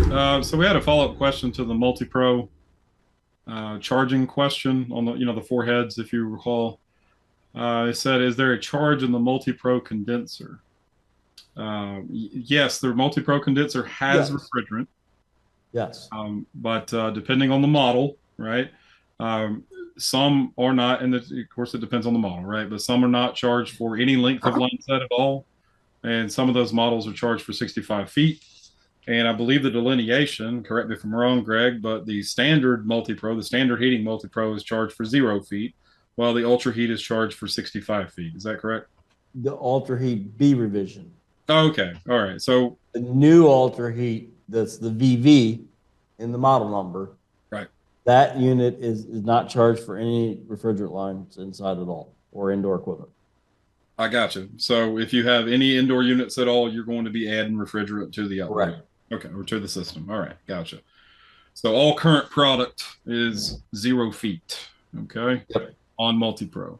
So we had a follow-up question to the MultiPRO charging question on the four heads, if you recall. It said, "Is there a charge in the MultiPRO condenser?" Yes, the MultiPRO condenser has Yes. refrigerant, Yes. but depending on the model, right? Um, some are not, and of course it depends on the model, right? But some are not charged for any length of line set at all, and some of those models are charged for 65 feet. And I believe the delineation, correct me if I'm wrong, Greg, but the standard MultiPRO, the standard heating MultiPRO is charged for 0 feet, while the Ultra Heat is charged for 65 feet. Is that correct? The Ultra Heat B revision. Oh, okay. All right. So, The new Ultra Heat, that's the VV in the model number, right. that unit is not charged for any refrigerant lines inside at all or indoor equipment. I got you. So, if you have any indoor units at all, you're going to be adding refrigerant to the outdoor. Correct. Okay. Or to the system. All right. Gotcha. So, all current product is 0 feet. Okay. Yep. On MultiPRO.